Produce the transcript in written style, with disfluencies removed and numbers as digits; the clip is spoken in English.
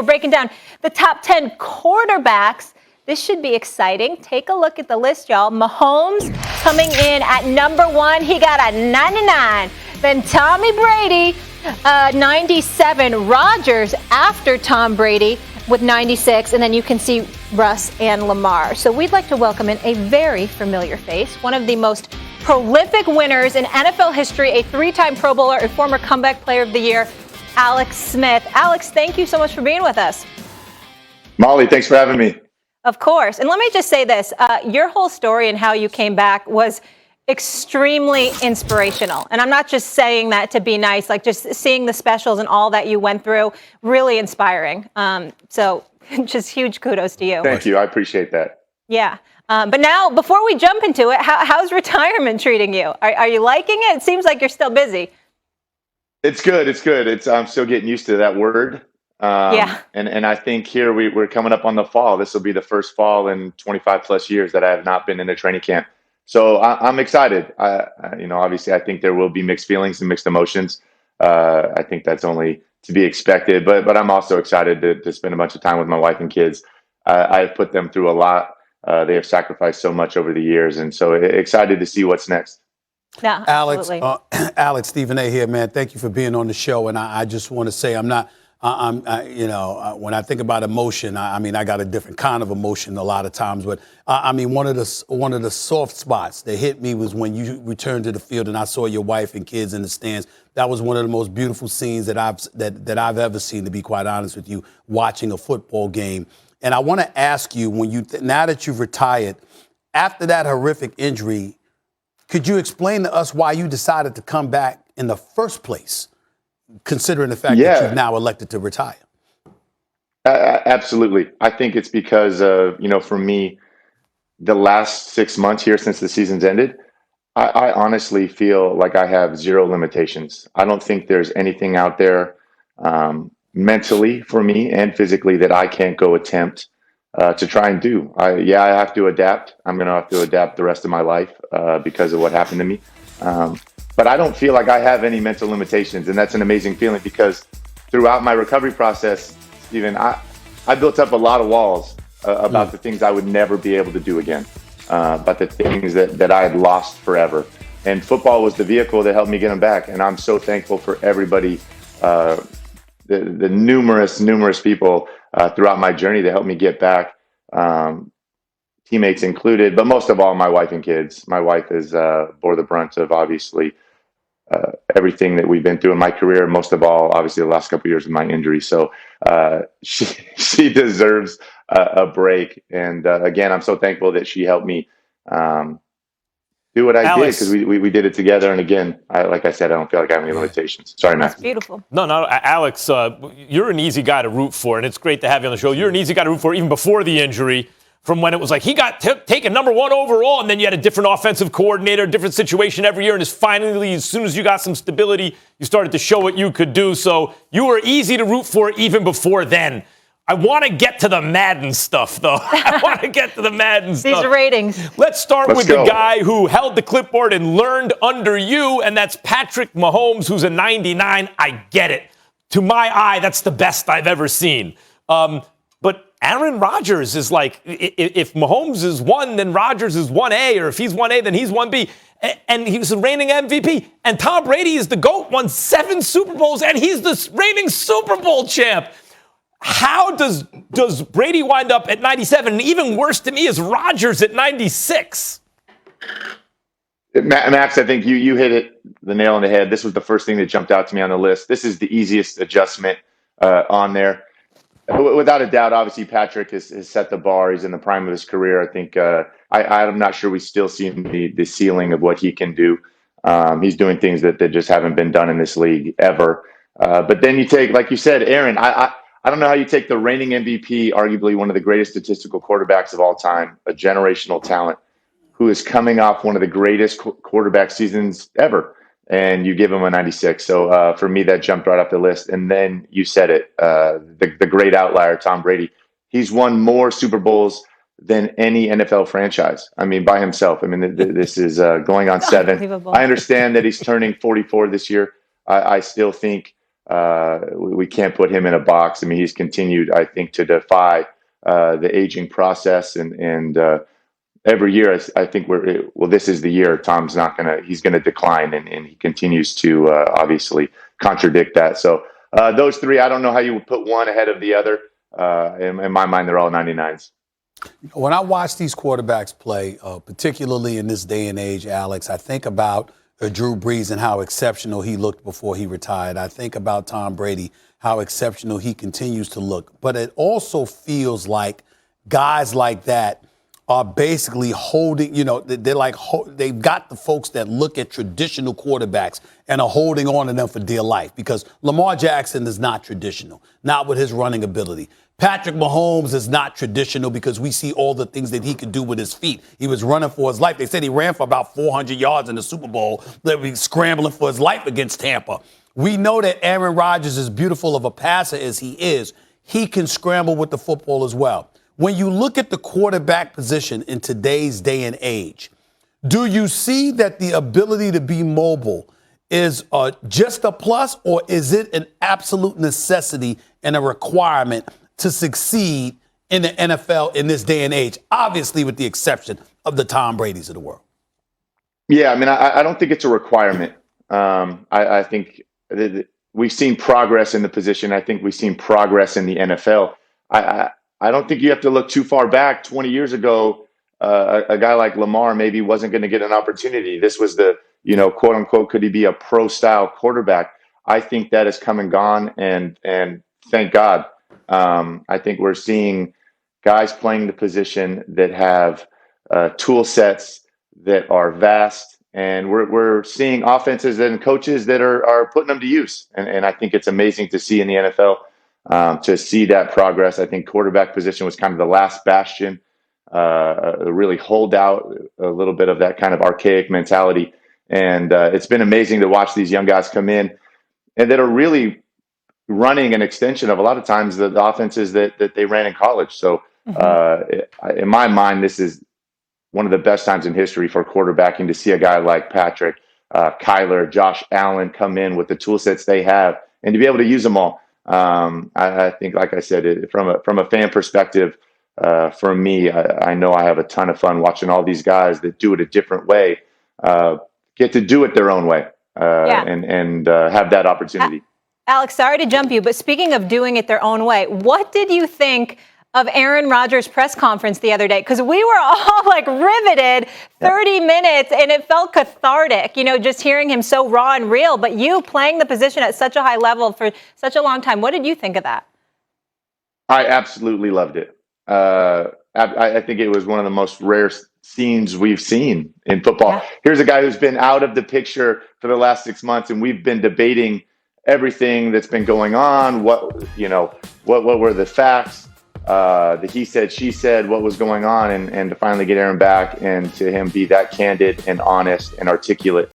breaking down the top 10 quarterbacks. This should be exciting. Take a look at the list, y'all. Mahomes coming in at number 1. He got a 99. Then Tommy Brady, 97. Rodgers after Tom Brady with 96. And then you can see Russ and Lamar. So we'd like to welcome in a very familiar face, one of the most prolific winners in NFL history, a 3-time Pro Bowler, a former Comeback Player of the Year, Alex Smith. Alex, thank you so much for being with us. Molly, thanks for having me. Of course. And let me just say this. Your whole story and how you came back was extremely inspirational. And I'm not just saying that to be nice, like just seeing the specials and all that you went through, really inspiring. So just huge kudos to you. Thank you. I appreciate that. Yeah. But now, before we jump into it, how's retirement treating you? Are you liking it? It seems like you're still busy. It's good. It's good. I'm still getting used to that word. Yeah. And I think here we're coming up on the fall. This will be the first fall in 25 plus years that I have not been in a training camp. So I'm excited. Obviously I think there will be mixed feelings and mixed emotions. I think that's only to be expected, but I'm also excited to spend a bunch of time with my wife and kids. I've put them through a lot. They have sacrificed so much over the years. And so excited to see what's next. Yeah, Alex, Stephen A. here, man. Thank you for being on the show. And I just want to say when I think about emotion, I got a different kind of emotion a lot of times. But one of the soft spots that hit me was when you returned to the field and I saw your wife and kids in the stands. That was one of the most beautiful scenes that I've ever seen, to be quite honest with you, watching a football game. And I want to ask you, now that you've retired, after that horrific injury, could you explain to us why you decided to come back in the first place, considering the fact that you've now elected to retire? Absolutely. I think it's because, for me, the last 6 months here since the season's ended, I honestly feel like I have zero limitations. I don't think there's anything out there mentally for me and physically that I can't go attempt to try and do. I have to adapt. I'm going to have to adapt the rest of my life because of what happened to me. But I don't feel like I have any mental limitations. And that's an amazing feeling because throughout my recovery process, Stephen, I built up a lot of walls about the things I would never be able to do again, about the things that I had lost forever. And football was the vehicle that helped me get them back. And I'm so thankful for everybody, the numerous people throughout my journey that helped me get back, teammates included, but most of all, my wife and kids. My wife has bore the brunt of obviously everything that we've been through in my career. Most of all, obviously, the last couple of years of my injury. So she deserves a break. And again, I'm so thankful that she helped me do what I did because we did it together. And again, like I said, I don't feel like I have any limitations. Sorry, Matt. That's beautiful. No, Alex, you're an easy guy to root for, and it's great to have you on the show. You're an easy guy to root for even before the injury, from when it was like he got taken number 1 overall, and then you had a different offensive coordinator, a different situation every year, and finally, as soon as you got some stability, you started to show what you could do. So you were easy to root for even before then. I want to get to the Madden stuff, though. These ratings. Let's start with the guy who held the clipboard and learned under you, and that's Patrick Mahomes, who's a 99. I get it. To my eye, that's the best I've ever seen. But Aaron Rodgers is like, if Mahomes is 1, then Rodgers is 1A, or if he's 1A, then he's 1B. And he was the reigning MVP. And Tom Brady is the GOAT, won 7 Super Bowls, and he's the reigning Super Bowl champ. How does Brady wind up at 97? And even worse to me is Rodgers at 96. Max, I think you hit the nail on the head. This was the first thing that jumped out to me on the list. This is the easiest adjustment on there. Without a doubt, obviously, Patrick has set the bar. He's in the prime of his career. I think I'm not sure we still see the ceiling of what he can do. He's doing things that just haven't been done in this league ever. But then you take, like you said, Aaron, I don't know how you take the reigning MVP, arguably one of the greatest statistical quarterbacks of all time, a generational talent, who is coming off one of the greatest quarterback seasons ever, and you give him a 96. So for me, that jumped right off the list. And then you said it, the great outlier, Tom Brady. He's won more Super Bowls than any NFL franchise. I mean, by himself. I mean, this is going on 7. I understand that he's turning 44 this year. I still think we can't put him in a box. I mean, he's continued, I think, to defy the aging process, and every year I think this is the year he's gonna decline, and he continues to obviously contradict that. So those three, I don't know how you would put one ahead of the other. In my mind, they're all 99s. When I watch these quarterbacks play, particularly in this day and age, Alex, I think about Drew Brees and how exceptional he looked before he retired. I think about Tom Brady, how exceptional he continues to look. But it also feels like guys like that are basically holding, they've got the folks that look at traditional quarterbacks and are holding on to them for dear life, because Lamar Jackson is not traditional, not with his running ability. Patrick Mahomes is not traditional because we see all the things that he could do with his feet. He was running for his life. They said he ran for about 400 yards in the Super Bowl. They were scrambling for his life against Tampa. We know that Aaron Rodgers, as beautiful of a passer as he is, he can scramble with the football as well. When you look at the quarterback position in today's day and age, do you see that the ability to be mobile is just a plus, or is it an absolute necessity and a requirement to succeed in the NFL in this day and age, obviously with the exception of the Tom Brady's of the world? Yeah, I mean, I don't think it's a requirement. I think we've seen progress in the position. I think we've seen progress in the NFL. I don't think you have to look too far back. 20 years ago, a guy like Lamar maybe wasn't going to get an opportunity. This was the, quote unquote, could he be a pro style quarterback? I think that has come and gone, and thank God. I think we're seeing guys playing the position that have tool sets that are vast, and we're seeing offenses and coaches that are putting them to use. And I think it's amazing to see in the NFL, to see that progress. I think quarterback position was kind of the last bastion, really hold out a little bit of that kind of archaic mentality. And it's been amazing to watch these young guys come in and that are really running an extension of a lot of times the offenses that they ran in college. So in my mind, this is one of the best times in history for quarterbacking, to see a guy like Patrick, Kyler, Josh Allen come in with the tool sets they have and to be able to use them all. I think, like I said, from a fan perspective, for me, I know I have a ton of fun watching all these guys that do it a different way, get to do it their own way, and have that opportunity. Alex, sorry to jump you, but speaking of doing it their own way, what did you think of Aaron Rodgers' press conference the other day? Because we were all riveted 30 minutes, and it felt cathartic, just hearing him so raw and real. But you playing the position at such a high level for such a long time, what did you think of that? I absolutely loved it. I think it was one of the most rare scenes we've seen in football. Yeah. Here's a guy who's been out of the picture for the last 6 months, and we've been debating everything that's been going on. What were the facts? The he said, she said, what was going on, and to finally get Aaron back and to him be that candid and honest and articulate